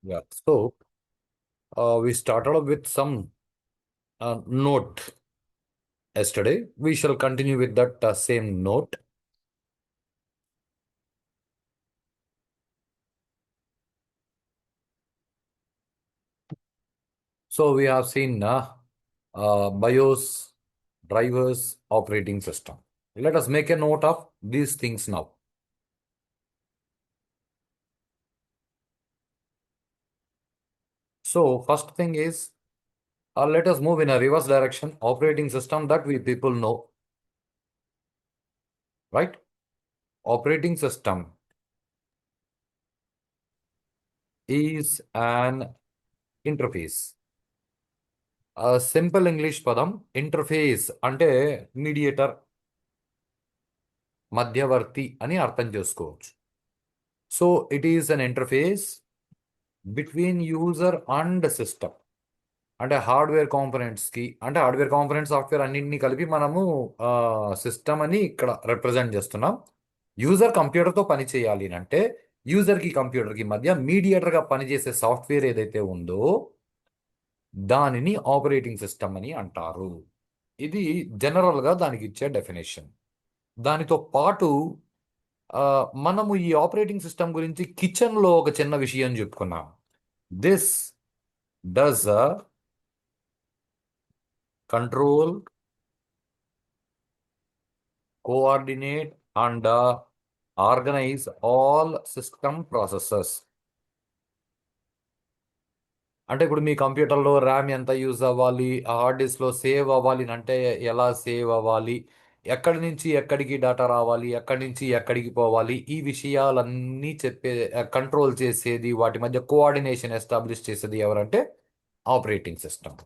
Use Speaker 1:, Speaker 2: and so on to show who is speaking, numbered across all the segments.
Speaker 1: Yeah. We started off with some note yesterday. We shall continue with that same note. So we have seen BIOS, drivers, operating system. Let us make a note of these things now. So first thing is, let us move in a reverse direction. Operating system that we people know, right? Operating system is an interface. Simple English పదం interface అంటే mediator, మధ్యవర్తి అని అర్థం చేసుకోవచ్చు. So it is an interface between user and system. అంటే hardware కాంపోనెంట్స్కి, అంటే hardware component software అన్నింటినీ కలిపి మనము సిస్టమ్ అని ఇక్కడ రిప్రజెంట్ చేస్తున్నాం. యూజర్ కంప్యూటర్తో పని చేయాలి అంటే యూజర్కి కంప్యూటర్కి మధ్య మీడియేటర్గా పనిచేసే సాఫ్ట్వేర్ ఏదైతే ఉందో దానిని ఆపరేటింగ్ సిస్టమ్ అని అంటారు. ఇది జనరల్గా దానికి ఇచ్చే డెఫినేషన్. దానితో పాటు మనము ఈ ఆపరేటింగ్ సిస్టమ్ గురించి కిచెన్లో ఒక చిన్న విషయం చెప్పుకున్నాం. This does control, coordinate and organise all system processes. అంటే ఇప్పుడు మీ కంప్యూటర్లో ర్యామ్ ఎంత యూజ్ అవ్వాలి, హార్డ్ డిస్క్లో సేవ్ అవ్వాలి అంటే ఎలా సేవ్ అవ్వాలి, ఎక్కడి నుంచి ఎక్కడికి డేటా రావాలి, ఎక్కడి నుంచి ఎక్కడికి పోవాలి, ఈ విషయాలన్నీ చెప్పే కంట్రోల్ చేసేది, వాటి మధ్య కోఆర్డినేషన్ ఎస్టాబ్లిష్ చేసేది ఎవరంటే ఆపరేటింగ్ సిస్టమ్.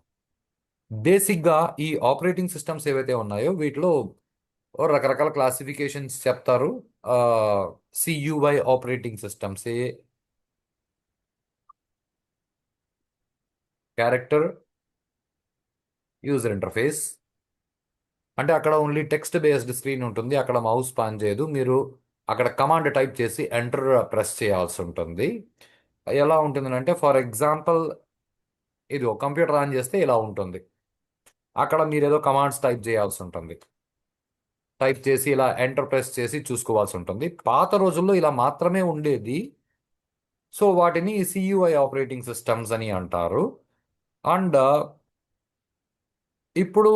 Speaker 1: బేసిక్గా ఈ ఆపరేటింగ్ సిస్టమ్స్ ఏవైతే ఉన్నాయో వీటిలో రకరకాల క్లాసిఫికేషన్స్ చెప్తారు. CUI operating systems, character user interface, అంటే అక్కడ ఓన్లీ టెక్స్ట్ బేస్డ్ స్క్రీన్ ఉంటుంది, అక్కడ మౌస్ పాన్ చేయదు, మీరు అక్కడ కమాండ్ టైప్ చేసి ఎంటర్ ప్రెస్ చేయాల్సి ఉంటుంది. ఎలా ఉంటుందంటే ఫర్ ఎగ్జాంపుల్ ఇది ఒక కంప్యూటర్ ఆన్ చేస్తే ఇలా ఉంటుంది, అక్కడ మీరు ఏదో కమాండ్స్ టైప్ చేయాల్సి ఉంటుంది, టైప్ చేసి ఇలా ఎంటర్ ప్రెస్ చేసి చూసుకోవాల్సి ఉంటుంది. పాత రోజుల్లో ఇలా మాత్రమే ఉండేది. సో వాటిని సియుఐ ఆపరేటింగ్ సిస్టమ్స్ అని అంటారు. అండ్ ఇప్పుడు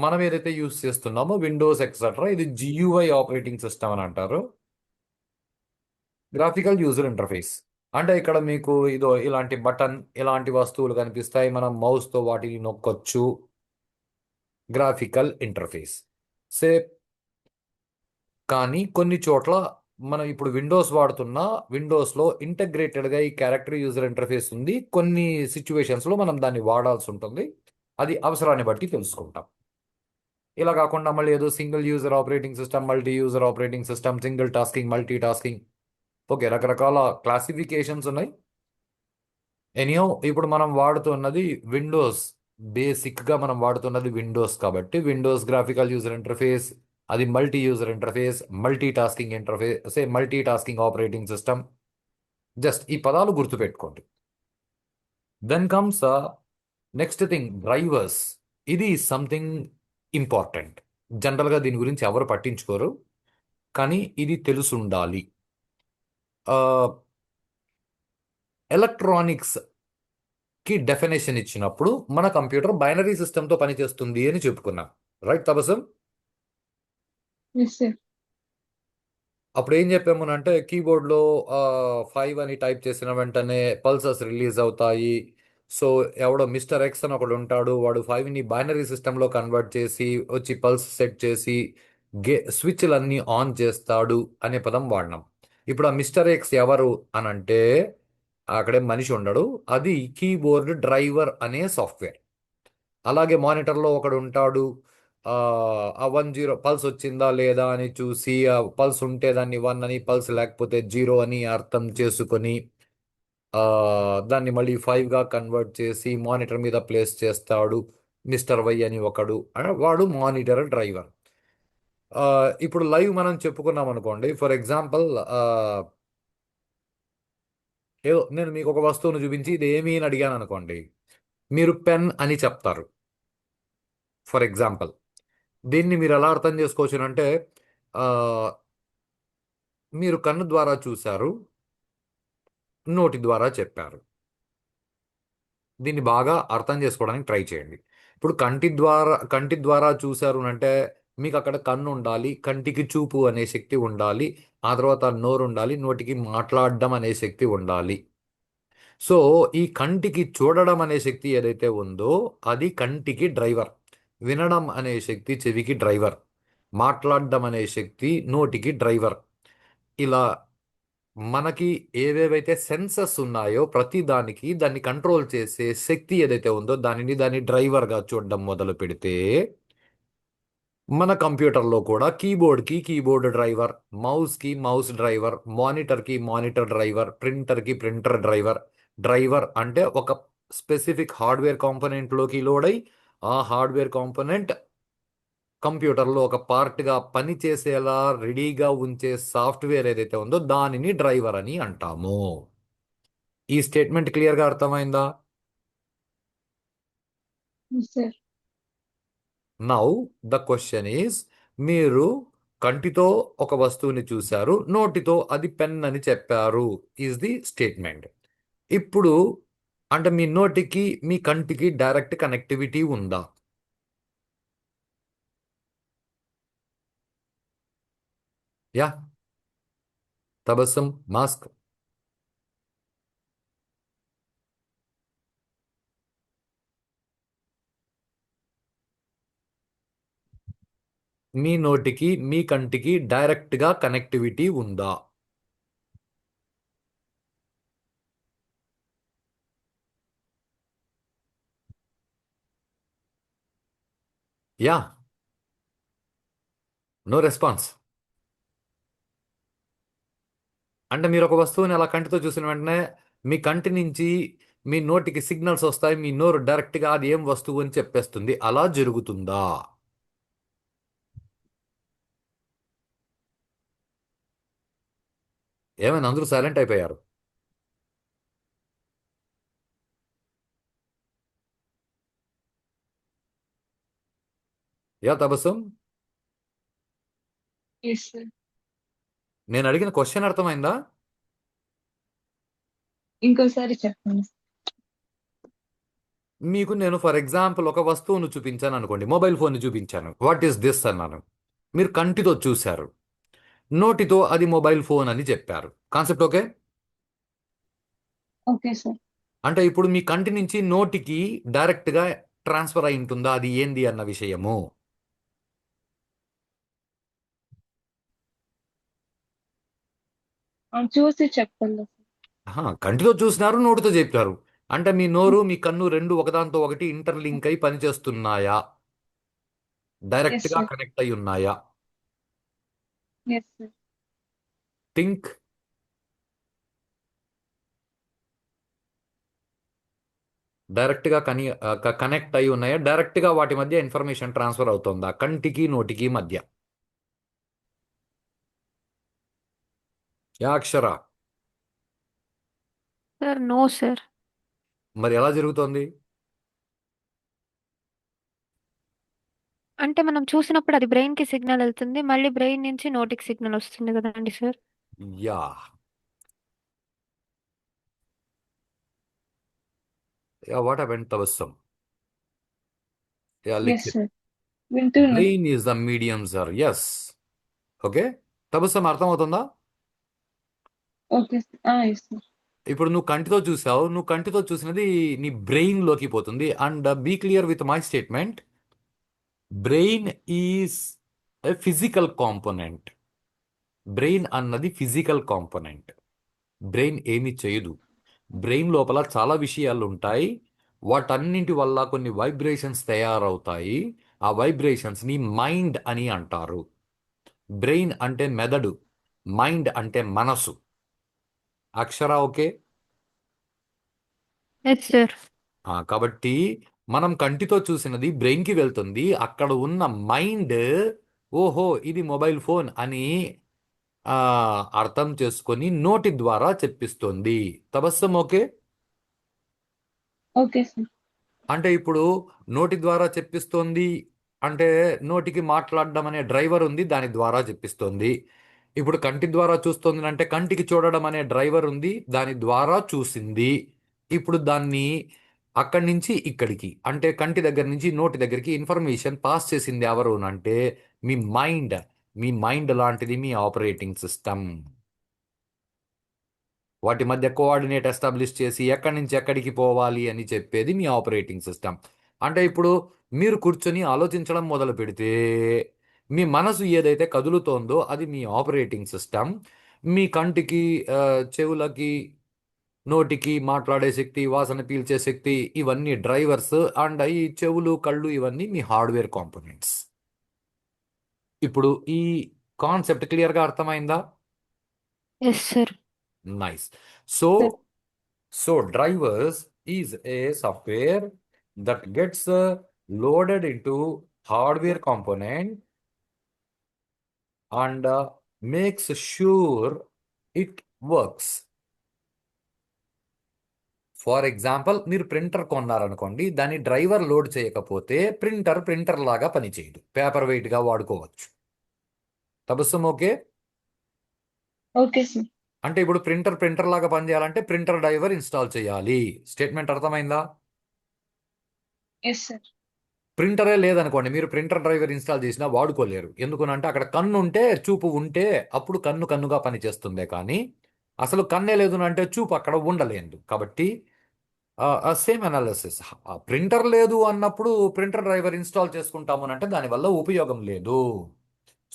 Speaker 1: మనం ఏదైతే యూస్ చేస్తున్నామో విండోస్ ఎక్సెట్రా, ఇది జియుఐ ఆపరేటింగ్ సిస్టమ్ అని అంటారు, గ్రాఫికల్ యూజర్ ఇంటర్ఫేస్. అంటే ఇక్కడ మీకు ఇదో ఇలాంటి బటన్, ఇలాంటి వస్తువులు కనిపిస్తాయి, మనం మౌస్తో వాటిని నొక్కొచ్చు, గ్రాఫికల్ ఇంటర్ఫేస్ సే. కానీ కొన్ని చోట్ల మనం ఇప్పుడు విండోస్ వాడుతున్నా, విండోస్లో ఇంటగ్రేటెడ్గా ఈ క్యారెక్టర్ యూజర్ ఇంటర్ఫేస్ ఉంది. కొన్ని సిచ్యువేషన్స్లో మనం దాన్ని వాడాల్సి ఉంటుంది, అది అవసరాన్ని బట్టి తెలుసుకుంటాం. ఇలా కాకుండా మళ్ళీ ఏదో single user operating system, multi user operating system, single tasking, multi tasking, okay, రకరకాల క్లాసిఫికేషన్స్ ఉన్నాయి. ఎనియో ఇప్పుడు మనం వాడుతున్నది విండోస్, బేసిక్గా మనం వాడుతున్నది విండోస్ కాబట్టి విండోస్ గ్రాఫికల్ యూజర్ ఇంటర్ఫేస్, అది multi user interface, multi tasking interface, multi tasking operating system. Just ఈ పదాలు గుర్తుపెట్టుకోండి. Then comes next thing, drivers. ఇది సంథింగ్ ఇంపార్టెంట్. జనరల్గా దీని గురించి ఎవరు పట్టించుకోరు, కానీ ఇది తెలుసు ఉండాలి. ఎలక్ట్రానిక్స్ కి డెఫినేషన్ ఇచ్చినప్పుడు మన కంప్యూటర్ బైనరీ సిస్టమ్తో పనిచేస్తుంది అని చెప్పుకున్నాం, రైట్ తబసం?
Speaker 2: Yes sir.
Speaker 1: అప్పుడు ఏం చెప్పాము అంటే కీబోర్డ్లో 5 అని టైప్ చేసిన వెంటనే పల్సెస్ రిలీజ్ అవుతాయి. సో ఎవడో మిస్టర్ ఎక్స్ అని ఒకడు ఉంటాడు, వాడు 5ని బైనరీ సిస్టంలో కన్వర్ట్ చేసి వచ్చి పల్స్ సెట్ చేసి స్విచ్లన్నీ ఆన్ చేస్తాడు అనే పదం వాడినాం. ఇప్పుడు ఆ మిస్టర్ ఎక్స్ ఎవరు అని అంటే అక్కడే మనిషి ఉండడు, అది కీబోర్డ్ డ్రైవర్ అనే సాఫ్ట్వేర్. అలాగే మానిటర్లో ఒకడు ఉంటాడు, ఆ 10 పల్స్ వచ్చిందా లేదా అని చూసి, ఆ పల్స్ ఉంటే దాన్ని 1 అని, పల్స్ లేకపోతే 0 అని అర్థం చేసుకొని దాన్ని మళ్ళీ 5గా కన్వర్ట్ చేసి మానిటర్ మీద ప్లేస్ చేస్తాడు మిస్టర్ వై అని ఒకడు, వాడు మానిటర్ డ్రైవర్. ఇప్పుడు లైవ్ మనం చెప్పుకున్నాం అనుకోండి, ఫర్ ఎగ్జాంపుల్ ఏదో నేను మీకు ఒక వస్తువును చూపించి ఇది ఏమీ అని అడిగాను అనుకోండి, మీరు పెన్ అని చెప్తారు. ఫర్ ఎగ్జాంపుల్, దీన్ని మీరు ఎలా అర్థం చేసుకోవచ్చు అంటే, ఆ, మీరు కన్ను ద్వారా చూశారు, నోటి ద్వారా చెప్పారు. దీన్ని బాగా అర్థం చేసుకోవడానికి ట్రై చేయండి. ఇప్పుడు కంటి ద్వారా చూశారు అంటే మీకు అక్కడ కన్ను ఉండాలి, కంటికి చూపు అనే శక్తి ఉండాలి, ఆ తర్వాత నోరు ఉండాలి, నోటికి మాట్లాడడం అనే శక్తి ఉండాలి. సో ఈ కంటికి చూడడం అనే శక్తి ఏదైతే ఉందో అది కంటికి డ్రైవర్, వినడం అనే శక్తి చెవికి డ్రైవర్, మాట్లాడడం అనే శక్తి నోటికి డ్రైవర్. ఇలా మనకి ఏవేవైతే సెన్సెస్ ఉన్నాయో ప్రతి దానికి దాన్ని కంట్రోల్ చేసే శక్తి ఏదైతే ఉందో దాని డ్రైవర్గా చూడడం మొదలు పెడితే, మన కంప్యూటర్లో కూడా కీబోర్డ్కి కీబోర్డ్ డ్రైవర్, మౌస్కి మౌస్ డ్రైవర్, మానిటర్కి మానిటర్ డ్రైవర్, ప్రింటర్కి ప్రింటర్ డ్రైవర్. డ్రైవర్ అంటే ఒక స్పెసిఫిక్ హార్డ్వేర్ కాంపోనెంట్లోకి లోడ్ అయి ఆ హార్డ్వేర్ కాంపోనెంట్ కంప్యూటర్లో ఒక పార్ట్గా పనిచేసేలా రెడీగా ఉంచే సాఫ్ట్వేర్ ఏదైతే ఉందో దానిని డ్రైవర్ అని అంటాము. ఈ స్టేట్మెంట్ క్లియర్గా అర్థమైందా?
Speaker 2: Yes, sir.
Speaker 1: Now the question is, మీరు కంటితో ఒక వస్తువుని చూశారు, నోటితో అది పెన్ అని చెప్పారు, ఈజ్ ది స్టేట్మెంట్. ఇప్పుడు అంటే మీ నోటికి మీ కంటికి డైరెక్ట్ కనెక్టివిటీ ఉందా? Yeah, Tabassum, mask. మీ నోటికి మీ కంటికి డైరెక్ట్గా కనెక్టివిటీ ఉందా? Yeah, no response. అంటే మీరు ఒక వస్తువుని అలా కంటితో చూసిన వెంటనే మీ కంటి నుంచి మీ నోటికి సిగ్నల్స్ వస్తాయి, మీ నోరు డైరెక్ట్గా అది ఏం వస్తువు అని చెప్పేస్తుంది. అలా జరుగుతుందా? ఏమైనా అందరూ సైలెంట్ అయిపోయారు? Yeah Tabassum,
Speaker 2: Yes, sir.
Speaker 1: నేను అడిగిన క్వశ్చన్ అర్థమైందా?
Speaker 2: ఇంకోసారి చెప్పండి.
Speaker 1: మీకు నేను ఫర్ ఎగ్జాంపుల్ ఒక వస్తువును చూపించాను అనుకోండి, మొబైల్ ఫోన్ని చూపించాను, వాట్ ఈస్ దిస్ అన్నాను. మీరు కంటితో చూశారు, నోటితో అది మొబైల్ ఫోన్ అని చెప్పారు. Concept okay?
Speaker 2: Okay sir.
Speaker 1: అంటే ఇప్పుడు మీ కంటి నుంచి నోటికి డైరెక్ట్గా ట్రాన్స్ఫర్ అయి ఉంటుందా అది ఏంది అన్న విషయము?
Speaker 2: చూసి చెప్పండి.
Speaker 1: ఆహా, కంటితో చూసినారు, నోటితో చెప్పారు. అంటే మీ నోరు మీ కన్ను రెండు ఒకదాంతో ఒకటి ఇంటర్లింక్ అయి పనిచేస్తున్నాయా?
Speaker 2: ఎస్
Speaker 1: డైరెక్ట్గా
Speaker 2: సార్.
Speaker 1: కనెక్ట్ అయి ఉన్నాయా?
Speaker 2: Yes sir.
Speaker 1: థింక్. డైరెక్ట్గా కనెక్ట్ అయి ఉన్నాయా? డైరెక్ట్గా వాటి మధ్య ఇన్ఫర్మేషన్ ట్రాన్స్ఫర్ అవుతుందా కంటికి నోటికి మధ్య? Yeah Akshara,
Speaker 3: sir no sir.
Speaker 1: మరి ఎలా జరుగుతోంది?
Speaker 3: అంటే మనం చూసినప్పుడు అది బ్రెయిన్ కి సిగ్నల్ వెళ్తుంది, మళ్ళీ బ్రెయిన్ నుంచి నోటికి సిగ్నల్ వస్తుంది కదండి sir.
Speaker 1: Yeah, yeah what happened Tabassum? Yeah
Speaker 2: yes
Speaker 1: Likhith,
Speaker 2: sir. వింటున్నా.
Speaker 1: Brain is the medium sir. Yes, okay. Tabassum అర్థమవుతుందా?
Speaker 2: Okay sir. Yes sir.
Speaker 1: ఇప్పుడు నువ్వు కంటితో చూసావు, నువ్వు కంటితో చూసినది నీ బ్రెయిన్ లోకి పోతుంది. And be clear with my statement, brain is a physical component. Brain అన్నది ఫిజికల్ కాంపోనెంట్. బ్రెయిన్ ఏమి చేయదు. బ్రెయిన్ లోపల చాలా విషయాలు ఉంటాయి, వాటన్నింటి వల్ల కొన్ని వైబ్రేషన్స్ తయారవుతాయి. ఆ వైబ్రేషన్స్ని మైండ్ అని అంటారు. బ్రెయిన్ అంటే మెదడు, మైండ్ అంటే మనసు. అక్షర ఓకే?
Speaker 3: Yes sir.
Speaker 1: కాబట్టి మనం కంటితో చూసినది బ్రెయిన్కి వెళ్తుంది, అక్కడ ఉన్న మైండ్ ఓహో ఇది మొబైల్ ఫోన్ అని అర్థం చేసుకొని నోటి ద్వారా చెప్పిస్తుంది. తబస్సం ఓకే.
Speaker 2: Okay sir.
Speaker 1: అంటే ఇప్పుడు నోటి ద్వారా చెప్పిస్తోంది అంటే నోటికి మాట్లాడడం అనే డ్రైవర్ ఉంది, దాని ద్వారా చెప్పిస్తోంది. ఇప్పుడు కంటి ద్వారా చూస్తోంది అంటే కంటికి చూడడం అనే డ్రైవర్ ఉంది, దాని ద్వారా చూసింది. ఇప్పుడు దాన్ని అక్కడి నుంచి ఇక్కడికి అంటే కంటి దగ్గర నుంచి నోటి దగ్గరికి ఇన్ఫర్మేషన్ పాస్ చేసింది ఎవరు అంటే మీ మైండ్. మీ మైండ్ లాంటిది మీ ఆపరేటింగ్ సిస్టమ్. వాటి మధ్య కోఆర్డినేట్ ఎస్టాబ్లిష్ చేసి ఎక్కడి నుంచి ఎక్కడికి పోవాలి అని చెప్పేది మీ ఆపరేటింగ్ సిస్టమ్. అంటే ఇప్పుడు మీరు కూర్చొని ఆలోచించడం మొదలు పెడితే మీ మనసు ఏదైతే కదులుతోందో అది మీ ఆపరేటింగ్ సిస్టమ్. మీ కంటికి, చెవులకి, నోటికి మాట్లాడే శక్తి, వాసన పీల్చే శక్తి ఇవన్నీ డ్రైవర్స్. అండ్ ఈ చెవులు, కళ్ళు ఇవన్నీ మీ హార్డ్వేర్ కాంపోనెంట్స్. ఇప్పుడు ఈ కాన్సెప్ట్ క్లియర్గా అర్థమైందా?
Speaker 3: Yes sir.
Speaker 1: Nice. So
Speaker 2: sir.
Speaker 1: So drivers is a software that gets loaded into hardware component and makes sure it works. For example మీరు ప్రింటర్ కొన్నారనుకోండి, దాని డ్రైవర్ లోడ్ చేయకపోతే ప్రింటర్ లాగా పనిచేయదు, పేపర్ వెయిట్గా వాడుకోవచ్చు. తబస్సం ఓకే.
Speaker 2: Okay sir.
Speaker 1: అంటే ఇప్పుడు printer లాగా పనిచేయాలంటే ప్రింటర్ డ్రైవర్ ఇన్స్టాల్ చేయాలి. స్టేట్మెంట్ అర్థమైందా?
Speaker 2: Yes sir.
Speaker 1: ప్రింటరే లేదనుకోండి, మీరు ప్రింటర్ డ్రైవర్ ఇన్స్టాల్ చేసినా వాడుకోలేరు. ఎందుకనంటే అక్కడ కన్ను ఉంటే, చూపు ఉంటే అప్పుడు కన్నుగా పనిచేస్తుందే కానీ అసలు కన్నే లేదు అంటే చూపు అక్కడ ఉండలేదు. కాబట్టి సేమ్ అనాలిసిస్. ప్రింటర్ లేదు అన్నప్పుడు ప్రింటర్ డ్రైవర్ ఇన్స్టాల్ చేసుకుంటాము అంటే దానివల్ల ఉపయోగం లేదు.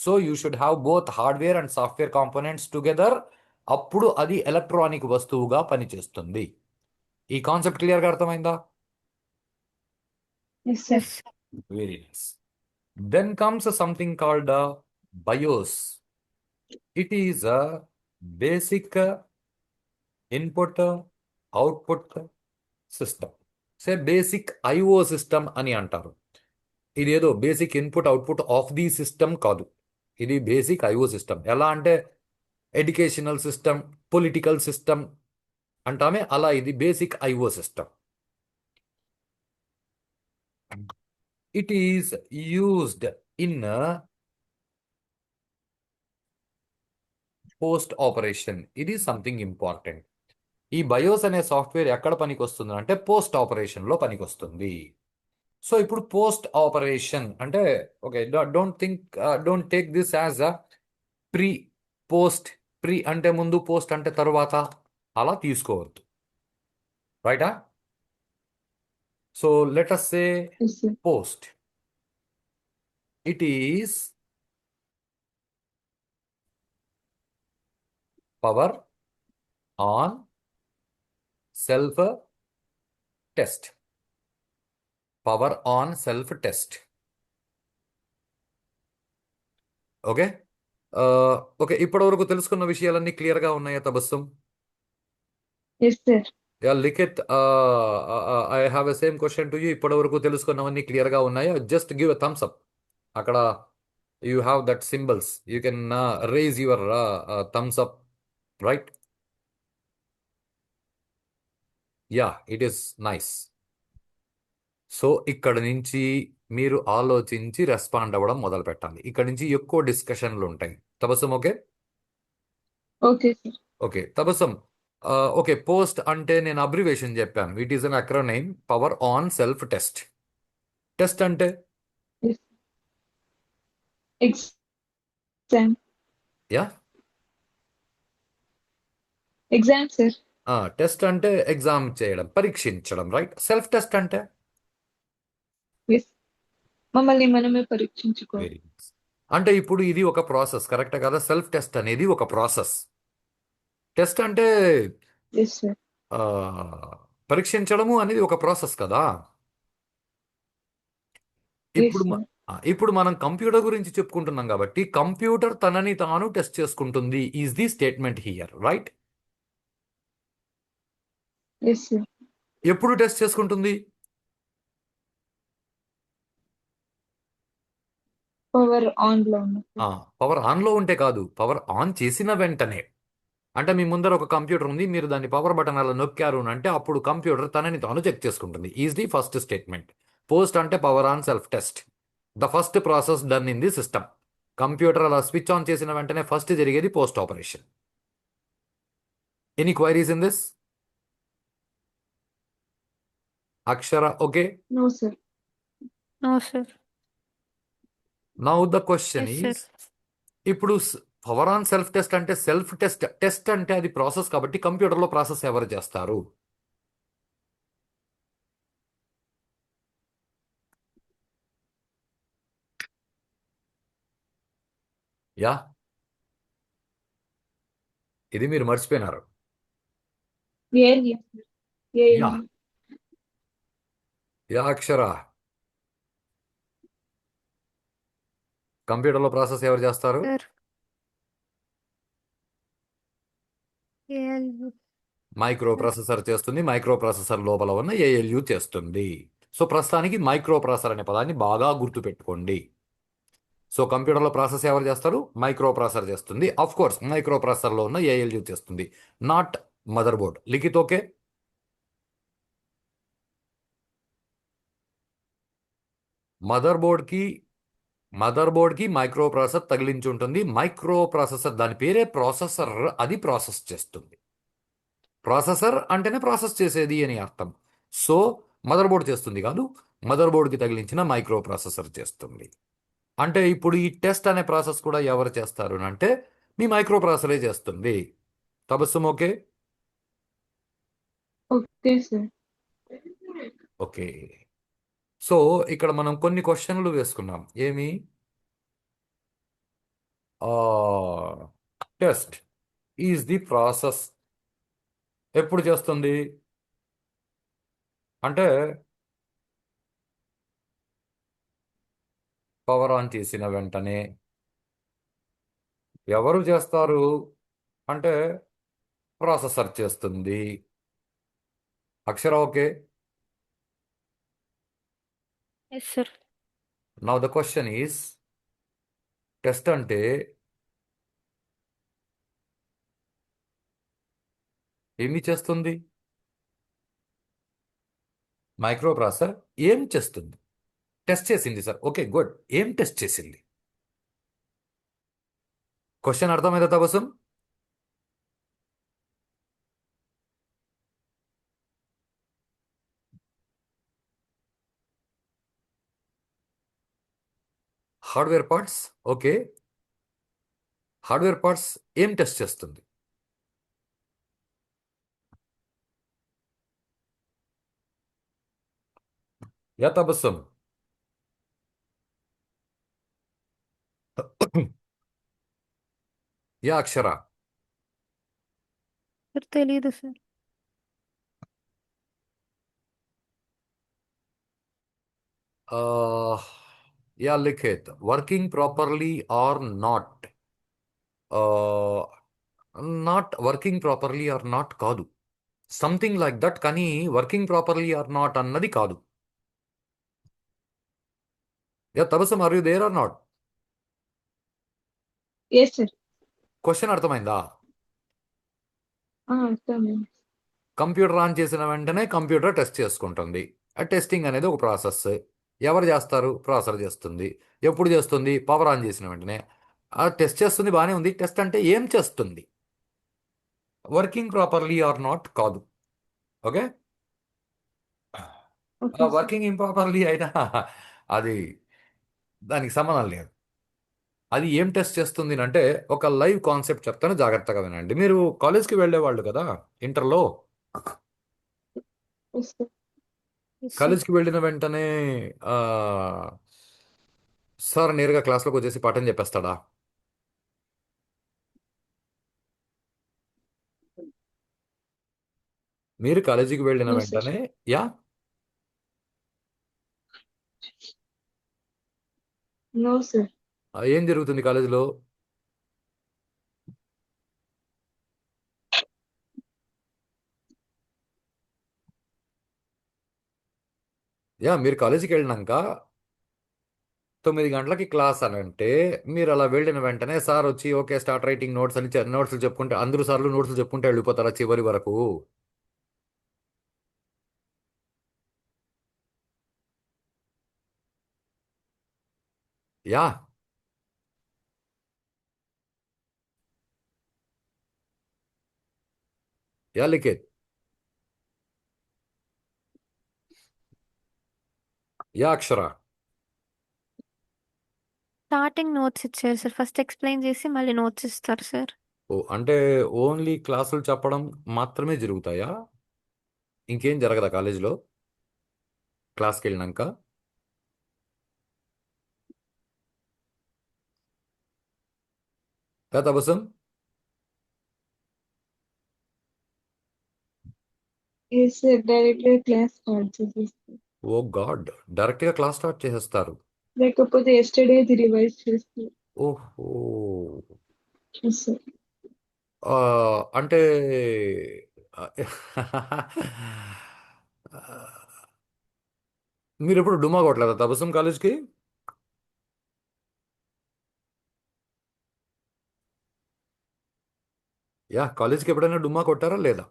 Speaker 1: So you should have both hardware and software components together. అప్పుడు అది ఎలక్ట్రానిక్ వస్తువుగా పనిచేస్తుంది. ఈ కాన్సెప్ట్ క్లియర్గా అర్థమైందా?
Speaker 2: Yes sir.
Speaker 3: Yes.
Speaker 1: Very nice. Then comes something called BIOS. It is a basic input output system. Say basic IO system అని అంటారు. ఇదేదో basic input output of the system కాదు, ఇది బేసిక్ ఐఓ సిస్టమ్. ఎలా అంటే educational system, political system అంటామే, అలా ఇది basic IO system. It is used in post operation. ఇది సంథింగ్ ఇంపార్టెంట్. ఈ బయోస్ అనే సాఫ్ట్వేర్ ఎక్కడ పనికి వస్తుంది అంటే పోస్ట్ ఆపరేషన్లో పనికి వస్తుంది. సో ఇప్పుడు పోస్ట్ ఆపరేషన్ అంటే okay, don't take this as a pre post. Pre అంటే ముందు, పోస్ట్ అంటే తరువాత, అలా తీసుకోవద్దు. రైటా? So let us say
Speaker 2: yes sir.
Speaker 1: post. It is power on self test. Power on self test. Okay. Okay, ఇప్పటి వరకు తెలుసుకున్న విషయాలన్నీ క్లియర్గా ఉన్నాయా Tabassum?
Speaker 2: Yes sir.
Speaker 1: Yeah Likhith, I have a same question to you. ఇప్పటి వరకు తెలుసుకున్నవన్నీ క్లియర్గా ఉన్నాయా? Just give a thumbs up. అక్కడ you have that symbols, you can raise your thumbs up, right? Yeah, it is nice. So ఇక్కడ నుంచి మీరు ఆలోచించి రెస్పాండ్ అవ్వడం మొదలు పెట్టాలి. ఇక్కడ నుంచి ఎక్కువ డిస్కషన్లు ఉంటాయి. Tabassum okay.
Speaker 2: Okay sir.
Speaker 1: Okay Tabassum, okay post అంటే నేను అబ్రివేషన్ చెప్పాను. It is an acronym, power on self test. Test అంటే
Speaker 2: yes. Exam.
Speaker 1: Yeah,
Speaker 2: exam sir.
Speaker 1: Test అంటే ఎగ్జామ్ చేయడం, పరీక్షించడం, రైట్? సెల్ఫ్ టెస్ట్ అంటే
Speaker 2: ఎస్. మమ్మల్ని మనమే పరీక్షించుకోవాలి.
Speaker 1: Very nice. అంటే ఇప్పుడు ఇది ఒక ప్రాసెస్, కరెక్టే కదా? సెల్ఫ్ టెస్ట్ అనేది ఒక ప్రాసెస్. టెస్ట్ అంటే
Speaker 2: ఎస్ సార్.
Speaker 1: ఆ, పరీక్షించడము అనేది ఒక ప్రాసెస్ కదా.
Speaker 2: ఎస్
Speaker 1: ఇప్పుడు
Speaker 2: సార్.
Speaker 1: ఇప్పుడు మనం కంప్యూటర్ గురించి చెప్పుకుంటున్నాం కాబట్టి కంప్యూటర్ తనని తాను టెస్ట్ చేసుకుంటుంది is the statement here, right?
Speaker 2: Yes sir.
Speaker 1: ఎప్పుడు టెస్ట్ చేసుకుంటుంది?
Speaker 2: పవర్ ఆన్ లో ఉన్నప్పుడు.
Speaker 1: పవర్ ఆన్లో ఉంటే కాదు, పవర్ ఆన్ చేసిన వెంటనే. అంటే మీ ముందర ఒక కంప్యూటర్ ఉంది, మీరు దాన్ని పవర్ బటన్ అలా నొక్కారు అని అంటే అప్పుడు కంప్యూటర్ తనని తాను చెక్ చేసుకుంటుంది. Is the first statement. Post అంటే power on self test, the first process done in the system. Computer అలా స్విచ్ ఆన్ చేసిన వెంటనే ఫస్ట్ జరిగేది post operation. Any queries in this? Akshara okay?
Speaker 2: No sir.
Speaker 3: No sir.
Speaker 1: Now the question
Speaker 3: yes
Speaker 1: is,
Speaker 3: sir.
Speaker 1: ఇప్పుడు power on self test అంటే self test, test అంటే అది process కాబట్టి కంప్యూటర్లో ప్రాసెస్ ఎవరు చేస్తారు? యా, ఇది మీరు మర్చిపోయినారు.
Speaker 2: ఏఎల్యూ.
Speaker 1: Yeah
Speaker 2: ALU.
Speaker 1: యా అక్షర, కంప్యూటర్లో ప్రాసెస్ ఎవరు చేస్తారు?
Speaker 3: Sir ALU.
Speaker 1: మైక్రో ప్రాసెసర్ చేస్తుంది, మైక్రో ప్రాసెసర్ లోపల ఉన్న ఏఎల్యు చేస్తుంది. సో ప్రస్తుతానికి మైక్రో ప్రాసెసర్ అనే పదాన్ని బాగా గుర్తుపెట్టుకోండి. సో కంప్యూటర్లో ప్రాసెస్ ఎవరు చేస్తారు? మైక్రో ప్రాసెసర్ చేస్తుంది. ఆఫ్ కోర్స్ మైక్రో ప్రాసెసర్లో ఉన్న ఏఎల్యు చేస్తుంది, not motherboard. Likhith okay? మదర్ బోర్డ్కి మదర్ బోర్డ్కి మైక్రో ప్రాసెసర్ తగిలించి ఉంటుంది. మైక్రో ప్రాసెసర్ దాని పేరే ప్రాసెసర్, అది ప్రాసెస్ చేస్తుంది. ప్రాసెసర్ అంటేనే ప్రాసెస్ చేసేది అని అర్థం. సో మదర్ బోర్డ్ చేస్తుంది కాదు, మదర్ బోర్డ్కి తగిలించిన మైక్రో ప్రాసెసర్ చేస్తుంది. అంటే ఇప్పుడు ఈ టెస్ట్ అనే ప్రాసెస్ కూడా ఎవరు చేస్తారు అని అంటే మీ మైక్రో ప్రాసెసరే చేస్తుంది. Tabassum okay?
Speaker 2: Okay sir.
Speaker 1: Okay. So ఇక్కడ మనం కొన్ని క్వశ్చన్లు వేసుకున్నాం. ఏమి? టెస్ట్ ఈజ్ ది ప్రాసెస్ ఎప్పుడు చేస్తుంది అంటే పవర్ ఆన్ చేసిన వెంటనే. ఎవరు చేస్తారు అంటే ప్రాసెసర్ చేస్తుంది. Akshara okay?
Speaker 3: Yes sir.
Speaker 1: Now the question is, test అంటే ఏమి చేస్తుంది? మైక్రో ప్రాసెసర్ ఏం చేస్తుంది? టెస్ట్ చేసింది సార్. Okay good. ఏం టెస్ట్ చేసింది? క్వశ్చన్ అర్థమైందా Tabassum? Hardware parts okay. Hardware parts ఏం టెస్ట్ చేస్తుంది? Yeah Tabassum. Yeah Akshara.
Speaker 3: Sir తెలీదు sir.
Speaker 1: Yeah Likhith, working properly or not. Not working properly or not కాదు, సంథింగ్ లైక్ దట్. కానీ వర్కింగ్ ప్రాపర్లీ ఆర్ నాట్ అన్నది కాదు. Yeah Tabassum, are you there are not?
Speaker 2: Yes sir.
Speaker 1: Question అర్థమైందా?
Speaker 2: అర్థమైంది.
Speaker 1: Computer on చేసిన వెంటనే computer test చేసుకుంటుంది. ఆ టెస్టింగ్ అనేది ఒక ప్రాసెస్. ఎవరు చేస్తారు? ప్రాసెసర్ చేస్తుంది. ఎప్పుడు చేస్తుంది? పవర్ ఆన్ చేసిన వెంటనే. ఆ టెస్ట్ చేస్తుంది, బాగానే ఉంది. టెస్ట్ అంటే ఏం చేస్తుంది? వర్కింగ్ ప్రాపర్లీ ఆర్ నాట్ కాదు. Okay?
Speaker 2: Okay sir.
Speaker 1: Working improperly అయినా అది దానికి సంబంధం లేదు. అది ఏం టెస్ట్ చేస్తుంది అంటే ఒక లైవ్ కాన్సెప్ట్ చెప్తాను, జాగ్రత్తగా వినండి. మీరు కాలేజ్కి వెళ్ళేవాళ్ళు కదా ఇంటర్లో.
Speaker 2: Yes sir.
Speaker 3: Yes sir.
Speaker 1: కాలేజ్కి వెళ్ళిన వెంటనే ఆ, సార్ నేరుగా క్లాస్లోకి వచ్చేసి పాఠం చెప్పేస్తాడా? మీరు కాలేజీకి వెళ్ళిన
Speaker 2: నో సార్.
Speaker 1: వెంటనే యా
Speaker 2: నో సార్.
Speaker 1: ఏం జరుగుతుంది కాలేజీలో? యా మీరు కాలేజీకి వెళ్ళినాక 9 గంటలకి క్లాస్ అని అంటే మీరు అలా వెళ్ళిన వెంటనే సార్ వచ్చి ఓకే స్టార్ట్ రైటింగ్ నోట్స్ అని నోట్స్లు చెప్పుకుంటే అందరూ సార్లు నోట్స్లు చెప్పుకుంటే వెళ్ళిపోతారా చివరి వరకు? యా. యా లిఖిత్. యా అక్షర.
Speaker 3: స్టార్టింగ్ నోట్స్ ఇచ్చారు సార్. ఫస్ట్ ఎక్స్ప్లెయిన్ చేసి మళ్ళీ నోట్స్ ఇస్తారు సార్.
Speaker 1: ఓ అంటే ఓన్లీ క్లాసులు చెప్పడం మాత్రమే జరుగుతాయా? ఇంకేం జరగదా కాలేజీలో క్లాస్కి వెళ్ళినాక? తబసం.
Speaker 2: ఎస్ సార్, డైరెక్ట్ గా క్లాస్ స్టార్ట్ చేసేస్తారు.
Speaker 1: ఓ గాడ్, డైరెక్ట్గా క్లాస్ స్టార్ట్ చేసేస్తారు.
Speaker 2: లేకపోతే ఎస్టర్డే ది రివైజ్ చేస్తారు.
Speaker 1: ఓహో.
Speaker 2: Yes sir.
Speaker 1: ఆ, అంటే మీరు ఎప్పుడు డుమా కొట్టలేదా తబసం కాలేజ్కి? యా, కాలేజ్కి ఎప్పుడైనా డుమ్మా కొట్టారా లేదా?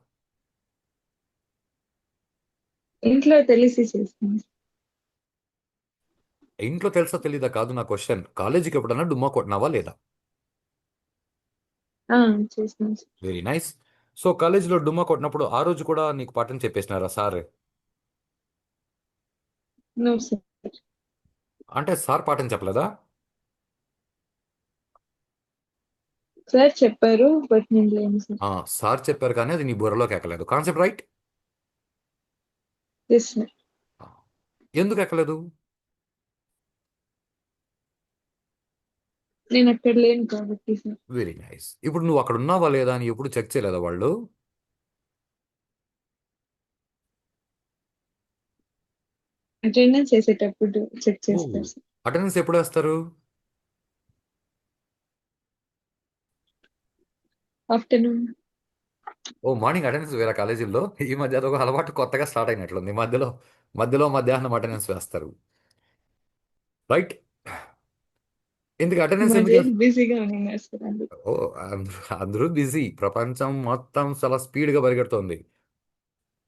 Speaker 2: ఇంట్లో తెలిసి చేస్తాను.
Speaker 1: ఇంట్లో తెలుసా తెలీదా కాదు నా క్వశ్చన్. కాలేజీకి ఎప్పుడైనా డుమ్మా కొట్టినావా లేదా?
Speaker 2: ఆ, చేస్తాను సార్.
Speaker 1: Very nice. సో కాలేజీలో డుమ్మా కొట్టినప్పుడు ఆ రోజు కూడా నీకు పాఠం చెప్పేసినారా సార్?
Speaker 2: No sir.
Speaker 1: అంటే సార్ పాఠం చెప్పలేదా?
Speaker 2: సార్ చెప్పారు బట్ నేను లేను సార్.
Speaker 1: సార్ చెప్పారు కానీ అది నీ బుర్రలోకి ఎక్కలేదు. Concept right?
Speaker 2: Yes sir.
Speaker 1: ఎందుకు ఎక్కలేదు?
Speaker 2: నేను అక్కడ లేను కాబట్టి సార్.
Speaker 1: Very nice. ఇప్పుడు నువ్వు అక్కడ ఉన్నావా లేదా అని ఎప్పుడు చెక్ చేయలేదా వాళ్ళు?
Speaker 2: అటెండెన్స్ వేసేటప్పుడు చెక్
Speaker 1: ఓ,
Speaker 2: చేస్తారు సార్.
Speaker 1: అటెండెన్స్ ఎప్పుడు వేస్తారు?
Speaker 2: ఆఫ్టర్నూన్.
Speaker 1: ఓ, మార్నింగ్ అటెండెన్స్ వేరే కాలేజీల్లో ఈ మధ్య అదొక అలవాటు కొత్తగా స్టార్ట్ అయినట్లుంది. మధ్యలో మధ్యలో మధ్యాహ్నం అటెండెన్స్ వేస్తారు. రైట్. ఎందుకు అటెండెన్స్ ఎందుకు
Speaker 2: మధ్యాహ్నం బిజీగా ఉన్నారు సార్ అందుకు.
Speaker 1: ఓ, అందరూ అందరూ బిజీ. ప్రపంచం మొత్తం చాలా స్పీడ్గా పరిగెడుతోంది.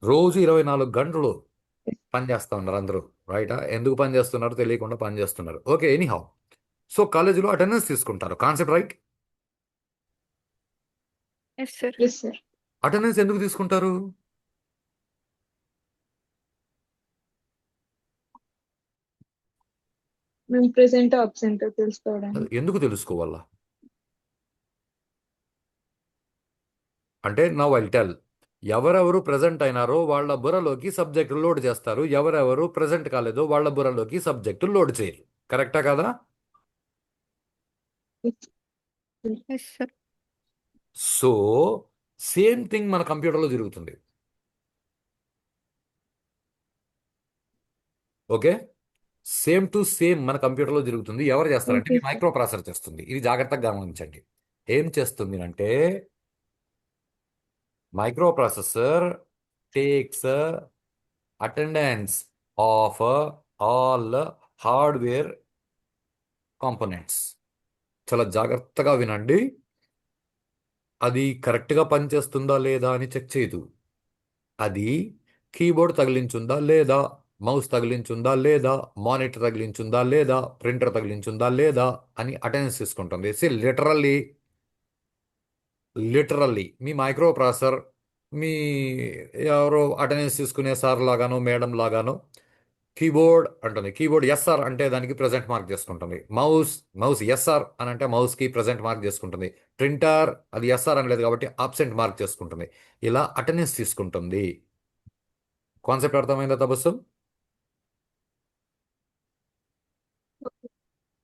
Speaker 1: రోజు 24 గంటలు పని చేస్తూ ఉన్నారు అందరూ. రైటా? ఎందుకు పని చేస్తున్నారో తెలియకుండా పని చేస్తున్నారు. Okay, anyhow. సో కాలేజీలో అటెండెన్స్ తీసుకుంటారు. Concept right?
Speaker 3: Yes sir.
Speaker 2: Yes sir.
Speaker 1: Attendance ఎందుకు తీసుకుంటారు?
Speaker 2: మేము ప్రెసెంట్ అబ్సెంట్ తెలుసుకోవడానికి.
Speaker 1: ఎందుకు తెలుసుకోవాలా? అంటే నవ్ ఐల్ టెల్. ఎవరెవరు ప్రజెంట్ అయినారో వాళ్ళ బుర్రలోకి సబ్జెక్టు లోడ్ చేస్తారు. ఎవరెవరు ప్రజెంట్ కాలేదో వాళ్ళ బుర్రలోకి సబ్జెక్టు లోడ్ చేయరు. కరెక్టా కదా?
Speaker 3: Yes sir.
Speaker 1: So same thing మన కంప్యూటర్లో జరుగుతుంది. ఓకే, సేమ్ టు సేమ్ మన కంప్యూటర్లో జరుగుతుంది. ఎవరు చేస్తారంటే
Speaker 2: ఓకే
Speaker 1: మీ
Speaker 2: సార్.
Speaker 1: మైక్రో ప్రాసెసర్ చేస్తుంది. ఇది జాగ్రత్తగా గమనించండి. ఏం చేస్తుంది అంటే micro processor takes attendance of all hardware components. చాలా జాగ్రత్తగా వినండి. అది కరెక్ట్గా పనిచేస్తుందా లేదా అని చెక్ చేయదు. అది కీబోర్డ్ తగిలించుందా లేదా, మౌస్ తగిలించుందా లేదా, మానిటర్ తగిలించుందా లేదా, ప్రింటర్ తగిలించుందా లేదా అని అటెండెన్స్ తీసుకుంటుంది. లిటరల్లీ లిటరల్లీ మీ మైక్రో ప్రాసెసర్ మీ ఎవరో అటెండెన్స్ తీసుకునే సార్ లాగానో మేడం లాగానో కీబోర్డ్ అంటుంది. కీబోర్డ్ ఎస్ఆర్ అంటే దానికి ప్రజెంట్ మార్క్ చేసుకుంటుంది. మౌస్ మౌస్ ఎస్ఆర్ అని అంటే మౌస్కి ప్రజెంట్ మార్క్ చేసుకుంటుంది. ప్రింటర్ అది ఎస్ఆర్ అని లేదు కాబట్టి ఆబ్సెంట్ మార్క్ చేసుకుంటుంది. ఇలా అటెండెన్స్ తీసుకుంటుంది. కాన్సెప్ట్ అర్థమైందా తబస్సు?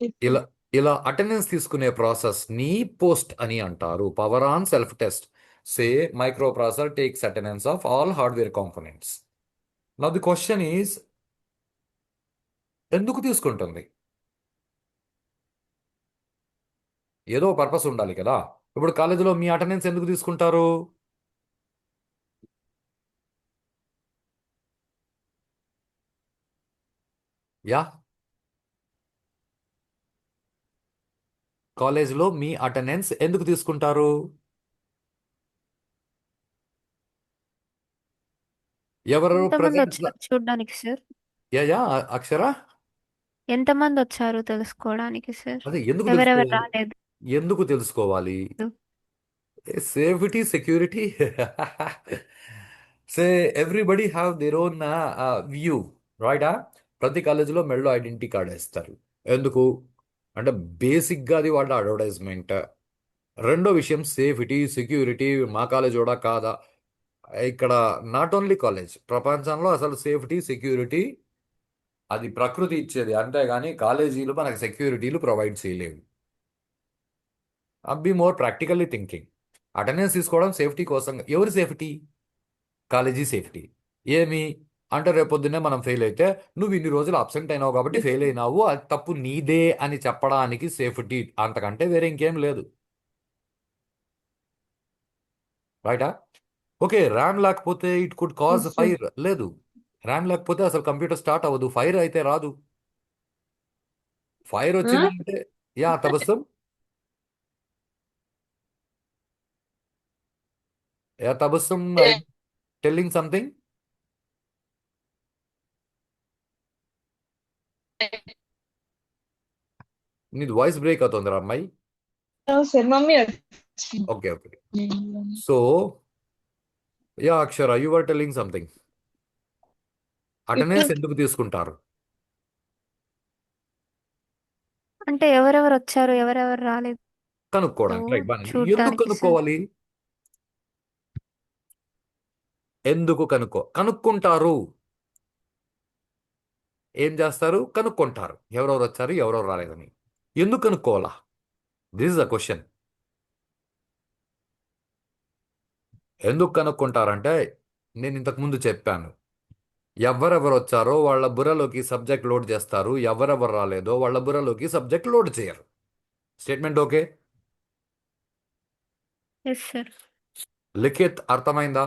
Speaker 2: ఎస్
Speaker 1: ఇలా
Speaker 2: సార్.
Speaker 1: ఇలా అటెండెన్స్ తీసుకునే ప్రాసెస్ ని పోస్ట్ అని అంటారు. Power on self test. Say micro processor takes attendance of all hardware components. Now the question is ఎందుకు తీసుకుంటుంది? ఏదో పర్పస్ ఉండాలి కదా. ఇప్పుడు కాలేజీలో మీ అటెండెన్స్ ఎందుకు తీసుకుంటారు? యా. కాలేజీలో మీ అటెండెన్స్ ఎందుకు తీసుకుంటారు? ఎవరు
Speaker 3: ఎంతమంది
Speaker 1: ప్రజెంట్?
Speaker 3: వచ్చారు చూడడానికి సార్?
Speaker 1: యా అక్షర,
Speaker 3: ఎంతమంది వచ్చారు తెలుసుకోవడానికి సార్?
Speaker 1: అదే ఎందుకు
Speaker 3: ఎవరెవరు
Speaker 1: తెలుసుకోవాలి?
Speaker 3: రాలేదు?
Speaker 1: ఎందుకు తెలుసుకోవాలి? Safety, security. Say everybody have their own view, రైటా? ప్రతి కాలేజీలో మెడలో ఐడెంటిటీ కార్డ్ వేస్తారు. ఎందుకు అంటే బేసిక్గా అది వాళ్ళ అడ్వర్టైజ్మెంట్. రెండో విషయం సేఫ్టీ, సెక్యూరిటీ. మా కాలేజ్ కూడా కాదా? ఇక్కడ నాట్ ఓన్లీ కాలేజ్, ప్రపంచంలో అసలు సేఫ్టీ, సెక్యూరిటీ అది ప్రకృతి ఇచ్చేది, అంతేగాని కాలేజీలు మనకు సెక్యూరిటీలు ప్రొవైడ్ చేయలేవు. Be more practically thinking. Attendance తీసుకోవడం సేఫ్టీ కోసం. ఎవరి సేఫ్టీ? College safety. ఏమి అంటే రేపొద్దున్నే మనం ఫెయిల్ అయితే నువ్వు ఇన్ని రోజులు అబ్సెంట్ అయినావు కాబట్టి ఫెయిల్ అయినావు, అది తప్పు నీదే అని చెప్పడానికి సేఫ్టీ, అంతకంటే వేరే ఇంకేం లేదు, రైటా? ఓకే, ర్యామ్ లేకపోతే it could cause
Speaker 2: Yes, sir.
Speaker 1: Fire. లేదు, ర్యామ్ లేకపోతే అసలు కంప్యూటర్ స్టార్ట్ అవ్వదు, ఫైర్ అయితే రాదు. Fire
Speaker 2: Huh?
Speaker 1: వచ్చిందంటే yeah Tabassum, yeah Tabassum, I telling something. నీది వాయిస్ బ్రేక్ అవుతుందిరా అమ్మాయి.
Speaker 2: No, sir. Mummy.
Speaker 1: Okay okay. So yeah Akshara, you are telling something. Attendance
Speaker 2: People.
Speaker 1: ఎందుకు తీసుకుంటారు?
Speaker 3: అంటే ఎవరెవరు వచ్చారు ఎవరెవరు రాలేదు
Speaker 1: కనుక్కోవడానికి, రైట్? బాగా ఎందుకు
Speaker 3: చూడడానికి సార్.
Speaker 1: కనుక్కోవాలి? ఎందుకు కనుక్కుంటారు? ఏం చేస్తారు? కనుక్కుంటారు ఎవరెవరు వచ్చారు ఎవరెవరు రాలేదని. ఎందుకు కనుక్కోవాలా? This is the question. ఎందుకు కనుక్కుంటారంటే నేను ఇంతకు ముందు చెప్పాను, ఎవరెవరు వచ్చారో వాళ్ళ బుర్రలోకి సబ్జెక్ట్ లోడ్ చేస్తారు, ఎవరెవరు రాలేదో వాళ్ళ బుర్రలోకి సబ్జెక్ట్ లోడ్ చేయరు. Statement okay?
Speaker 3: Yes sir.
Speaker 1: Likhith అర్థమైందా?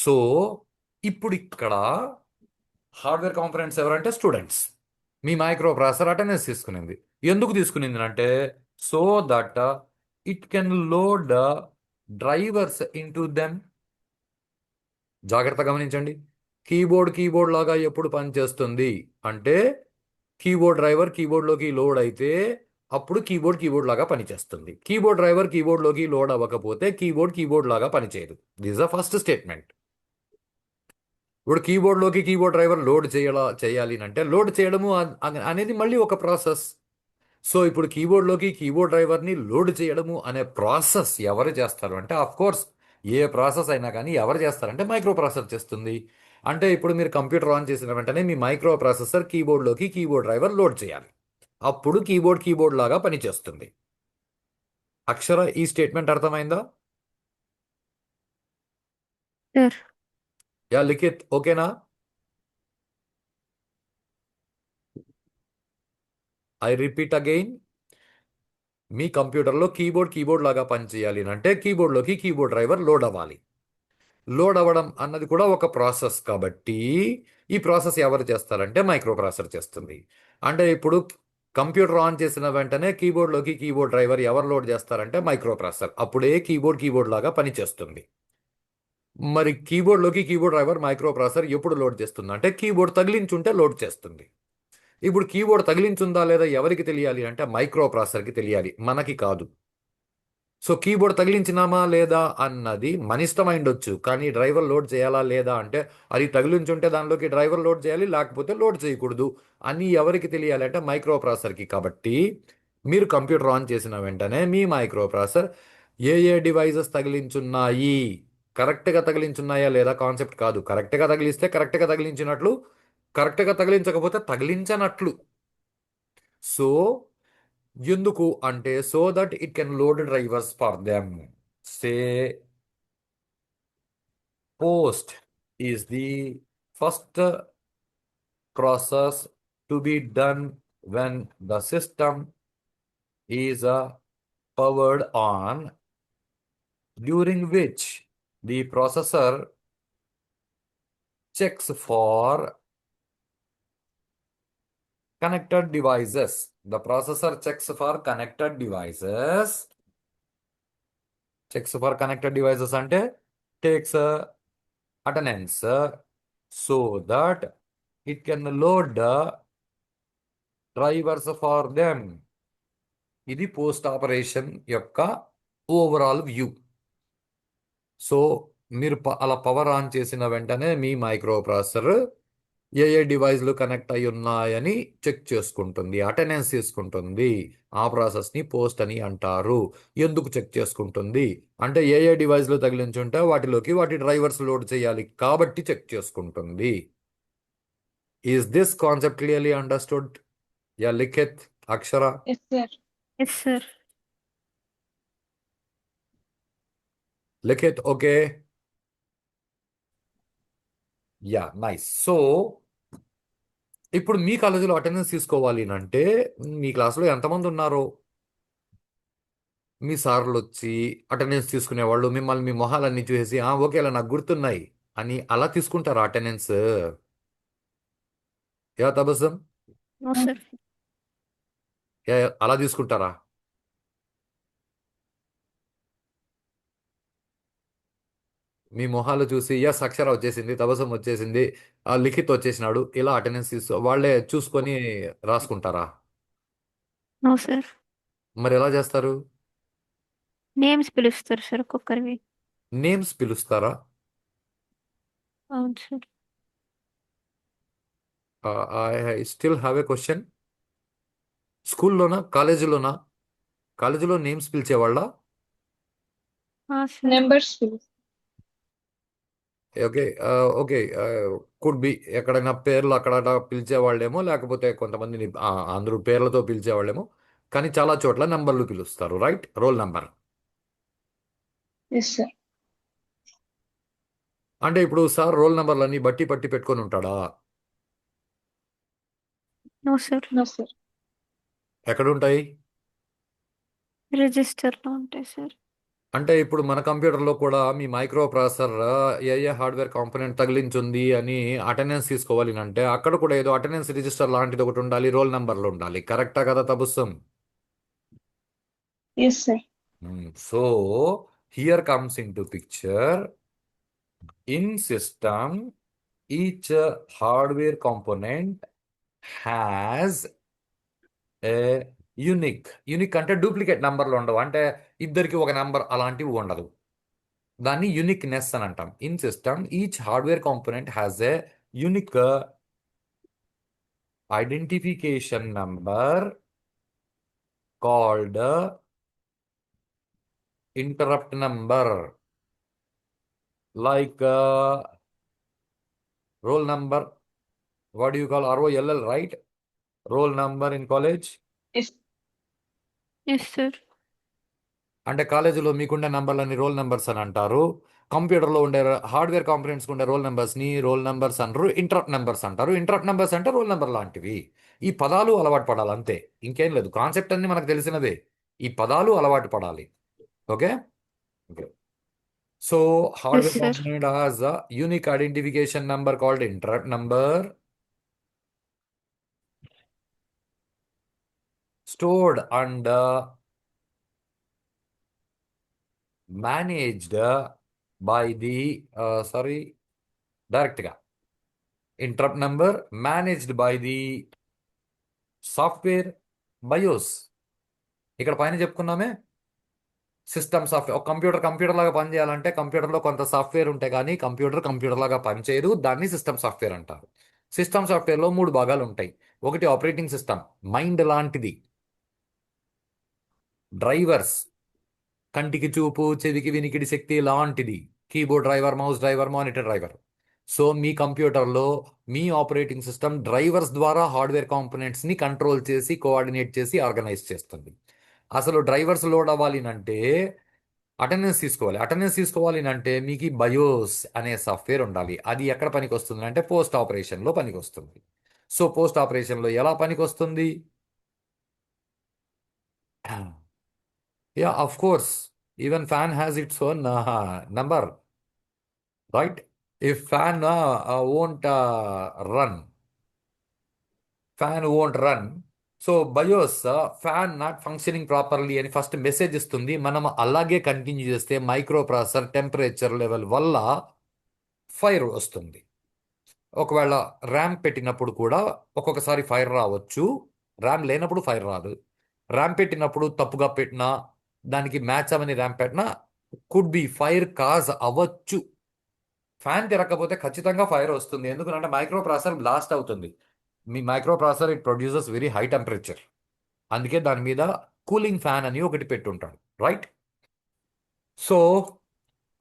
Speaker 1: సో ఇప్పుడు ఇక్కడ హార్డ్వేర్ కాంపొనెంట్స్ ఎవరంటే స్టూడెంట్స్. మీ మైక్రో ప్రాసెసర్ అటెండెన్స్ తీసుకునింది. ఎందుకు తీసుకునింది అంటే so that it can load drivers in to them. జాగ్రత్త గమనించండి. కీబోర్డ్ లాగా ఎప్పుడు పనిచేస్తుంది అంటే కీబోర్డ్ డ్రైవర్ కీబోర్డ్లోకి లోడ్ అయితే అప్పుడు కీబోర్డ్ లాగా పనిచేస్తుంది. కీబోర్డ్ డ్రైవర్ కీబోర్డ్లోకి లోడ్ అవ్వకపోతే కీబోర్డ్ లాగా పనిచేయదు. This the first statement. ఇప్పుడు కీబోర్డ్లోకి కీబోర్డ్ డ్రైవర్ లోడ్ చేయాలి అంటే లోడ్ చేయడము అనేది మళ్ళీ ఒక ప్రాసెస్. సో ఇప్పుడు కీబోర్డ్లోకి కీబోర్డ్ డ్రైవర్ని లోడ్ చేయడము అనే ప్రాసెస్ ఎవరు చేస్తారు అంటే ఆఫ్ కోర్స్ ఏ ప్రాసెస్ అయినా కానీ ఎవరు చేస్తారంటే మైక్రో ప్రాసెసర్ చేస్తుంది. అంటే ఇప్పుడు మీరు కంప్యూటర్ ఆన్ చేసిన వెంటనే మీ మైక్రో ప్రాసెసర్ కీబోర్డ్లోకి కీబోర్డ్ డ్రైవర్ లోడ్ చేయాలి, అప్పుడు కీబోర్డ్ లాగా పనిచేస్తుంది. అక్షర, ఈ స్టేట్మెంట్ అర్థమైందా?
Speaker 3: సార్
Speaker 1: యా లిఖిత్, ఓకేనా? ఐ రిపీట్ అగైన్, మీ కంప్యూటర్లో కీబోర్డ్ లాగా పనిచేయాలి అంటే కీబోర్డ్లోకి కీబోర్డ్ డ్రైవర్ లోడ్ అవ్వాలి. లోడ్ అవ్వడం అన్నది కూడా ఒక ప్రాసెస్ కాబట్టి ఈ ప్రాసెస్ ఎవరు చేస్తారంటే మైక్రో ప్రాసెసర్ చేస్తుంది. అంటే ఇప్పుడు కంప్యూటర్ ఆన్ చేసిన వెంటనే కీబోర్డ్లోకి కీబోర్డ్ డ్రైవర్ ఎవరు లోడ్ చేస్తారంటే మైక్రో ప్రాసెసర్, అప్పుడే కీబోర్డ్ లాగా పనిచేస్తుంది. మరి కీబోర్డ్లోకి కీబోర్డ్ డ్రైవర్ మైక్రో ప్రాసెసర్ ఎప్పుడు లోడ్ చేస్తుంది అంటే కీబోర్డ్ తగిలించుంటే లోడ్ చేస్తుంది. ఇప్పుడు కీబోర్డ్ తగిలించుందా లేదా ఎవరికి తెలియాలి అంటే మైక్రో ప్రాసెసర్కి తెలియాలి, మనకి కాదు. సో కీబోర్డ్ తగిలించినామా లేదా అన్నది మన ఇష్టం ఉండొచ్చు, కానీ డ్రైవర్ లోడ్ చేయాలా లేదా అంటే అది తగిలించుంటే దానిలోకి డ్రైవర్ లోడ్ చేయాలి, లేకపోతే లోడ్ చేయకూడదు అని ఎవరికి తెలియాలి అంటే మైక్రో ప్రాసెసర్కి. కాబట్టి మీరు కంప్యూటర్ ఆన్ చేసిన వెంటనే మీ మైక్రో ప్రాసెసర్ ఏ డివైజెస్ తగిలించున్నాయి, కరెక్ట్గా తగిలించున్నాయా లేదా కాన్సెప్ట్ కాదు. కరెక్ట్గా తగిలిస్తే కరెక్ట్గా తగిలించినట్లు, కరెక్ట్గా తగిలించకపోతే తగిలించనట్లు. సో ఎందుకు అంటే so that it can load drivers for them. Say post is the first process to be done when the system is powered on, during which the processor checks for Connected devices. The processor checks for connected devices. Checks for connected devices అంటే takes attendance so that it can load the drivers for them. ఇది post operation యొక్క overall view. So మీరు అలా power on చేసిన వెంటనే మీ micro processor ఏ డివైస్లు connect అయి ఉన్నాయని చెక్ చేసుకుంటుంది, అటెండెన్స్ తీసుకుంటుంది. ఆ ప్రాసెస్ని పోస్ట్ అని అంటారు. ఎందుకు చెక్ చేసుకుంటుంది అంటే ఏ డివైస్లు తగిలించుంటే వాటిలోకి వాటి డ్రైవర్స్ లోడ్ చేయాలి కాబట్టి చెక్ చేసుకుంటుంది. Is this concept clearly understood? Yeah Likhith, Akshara?
Speaker 2: Yes, sir.
Speaker 3: Yes sir.
Speaker 1: Likhith okay? Yeah nice. So ఇప్పుడు మీ కాలేజీలో అటెండెన్స్ తీసుకోవాలి అంటే మీ క్లాస్లో ఎంతమంది ఉన్నారో మీ సార్లు వచ్చి అటెండెన్స్ తీసుకునేవాళ్ళు మిమ్మల్ని మీ మొహాలన్నీ చూసేసి ఓకే అలా నాకు గుర్తున్నాయి అని అలా తీసుకుంటారా attendance? Yeah Tabassum?
Speaker 3: No sir.
Speaker 1: అలా తీసుకుంటారా? మీ మొహాలు చూసి ఎస్ అక్షర వచ్చేసింది, తబస్సం వచ్చేసింది, లిఖిత్ వచ్చేసినాడు, ఇలా అటెండెన్స్ వాళ్ళే చూసుకొని రాసుకుంటారా?
Speaker 3: No sir.
Speaker 1: మరి ఎలా చేస్తారు?
Speaker 3: నేమ్స్ పిలుస్తారు సార్ ఒక్కొక్కరివి.
Speaker 1: నేమ్స్ పిలుస్తారా?
Speaker 3: అవును sir.
Speaker 1: I still have a question. స్కూల్లోనా కాలేజీలోనా? కాలేజీలో నేమ్స్ పిలిచేవాళ్ళ?
Speaker 3: Sir.
Speaker 2: Numbers.
Speaker 1: Okay okay could be ఎక్కడైనా పేర్లు అక్కడ పిలిచేవాళ్ళేమో, లేకపోతే కొంతమందిని అందరూ పేర్లతో పిలిచేవాళ్ళేమో, కానీ చాలా చోట్ల నెంబర్లు పిలుస్తారు, right? Roll number.
Speaker 2: Yes, sir.
Speaker 1: అంటే ఇప్పుడు సార్ రోల్ నెంబర్లన్నీ బట్టి పట్టి పెట్టుకొని ఉంటాడా?
Speaker 3: No sir.
Speaker 2: No, sir.
Speaker 1: ఎక్కడుంటాయి?
Speaker 3: రిజిస్టర్లో ఉంటాయి సార్.
Speaker 1: అంటే ఇప్పుడు మన కంప్యూటర్లో కూడా మీ మైక్రో ప్రాసెసర్ ఏ హార్డ్వేర్ కాంపోనెంట్ తగిలించుంది అని అటెండెన్స్ తీసుకోవాలి అంటే అక్కడ కూడా ఏదో అటెండెన్స్ రిజిస్టర్ లాంటిది ఒకటి ఉండాలి, రోల్ నెంబర్లు ఉండాలి. కరెక్టా కదా తబస్సం?
Speaker 2: Yes, sir.
Speaker 1: So here comes in to picture in system each hardware component has a unique అంటే డూప్లికేట్ నంబర్లు ఉండవు, అంటే ఇద్దరికి ఒక నంబర్ అలాంటివి ఉండదు. దాన్ని యూనిక్నెస్ అని అంటాం. In system each hardware component has a unique identification number called interrupt number, like roll number. What do you call ROLL, right? Roll number in college.
Speaker 2: Yes.
Speaker 3: Yes sir.
Speaker 1: అంటే కాలేజీలో మీకుండే నంబర్లని role numbers అని అంటారు. కంప్యూటర్లో ఉండే hardware కాంపోనెంట్స్కి ఉండే role నెంబర్స్ని role numbers అంటారు, interrupt numbers అంటారు. ఇంటరప్ట్ నెంబర్స్ అంటే రోల్ నెంబర్ లాంటివి. ఈ పదాలు అలవాటు పడాలి అంతే, ఇంకేం లేదు. కాన్సెప్ట్ అన్ని మనకు తెలిసినవే, ఈ పదాలు అలవాటు పడాలి. Okay okay. So hardware
Speaker 3: sir.
Speaker 1: component has a unique identification number called interrupt number, stored and managed by the direct గా interrupt number managed by the software BIOS. ఇక్కడ పైన చెప్పుకున్నామే సిస్టమ్ సాఫ్ట్వేర్. ఒక కంప్యూటర్ లాగా పనిచేయాలంటే కంప్యూటర్లో కొంత సాఫ్ట్వేర్ ఉంటే కానీ కంప్యూటర్ లాగా పనిచేయదు, దాన్ని సిస్టమ్ సాఫ్ట్వేర్ అంటారు. సిస్టమ్ సాఫ్ట్వేర్లో 3 భాగాలు ఉంటాయి. ఒకటి ఆపరేటింగ్ సిస్టమ్, మైండ్ లాంటిది. డ్రైవర్స్, కంటికి చూపు చెవికి వినికిడి శక్తి లాంటిది. Keyboard driver, mouse driver, monitor driver. So మీ కంప్యూటర్లో మీ ఆపరేటింగ్ సిస్టమ్ డ్రైవర్స్ ద్వారా హార్డ్వేర్ కాంపోనెంట్స్ని కంట్రోల్ చేసి కోఆర్డినేట్ చేసి ఆర్గనైజ్ చేస్తుంది. అసలు డ్రైవర్స్ లోడ్ అవ్వాలి అంటే అటెండెన్స్ తీసుకోవాలి అంటే మీకు బయోస్ అనే సాఫ్ట్వేర్ ఉండాలి. అది ఎక్కడ పనికి వస్తుంది అంటే పోస్ట్ ఆపరేషన్లో పనికి వస్తుంది. సో పోస్ట్ ఆపరేషన్లో ఎలా పనికి వస్తుంది? Yeah of course, even fan has its own number, right? If fan won't run, fan won't run. So bias fan not functioning properly అని ఫస్ట్ మెసేజ్ ఇస్తుంది. మనం అలాగే కంటిన్యూ చేస్తే మైక్రో ప్రాసెసర్ టెంపరేచర్ లెవెల్ వల్ల ఫైర్ వస్తుంది. ఒకవేళ RAM పెట్టినప్పుడు కూడా ఒక్కొక్కసారి ఫైర్ రావచ్చు. ర్యామ్ లేనప్పుడు ఫైర్ రాదు. ర్యామ్ పెట్టినప్పుడు తప్పుగా పెట్టినా, దానికి మ్యాచ్ అవని ర్యామ్ పెట్టినా కుడ్ బి ఫైర్ కాజ్ అవ్వచ్చు. ఫ్యాన్ తిరగకపోతే ఖచ్చితంగా ఫైర్ వస్తుంది. ఎందుకంటే మైక్రో ప్రాసెసర్ బ్లాస్ట్ అవుతుంది. మీ micro processor it produces very high temperature. అందుకే దాని మీద కూలింగ్ ఫ్యాన్ అని ఒకటి పెట్టుంటాడు, రైట్? సో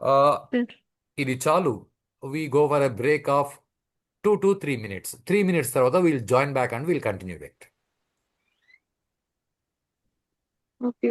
Speaker 3: సార్
Speaker 1: ఇది చాలు. We go for a break of 2 to 3 minutes. 3 minutes తర్వాత we'll join back and we'll continue it.
Speaker 2: Okay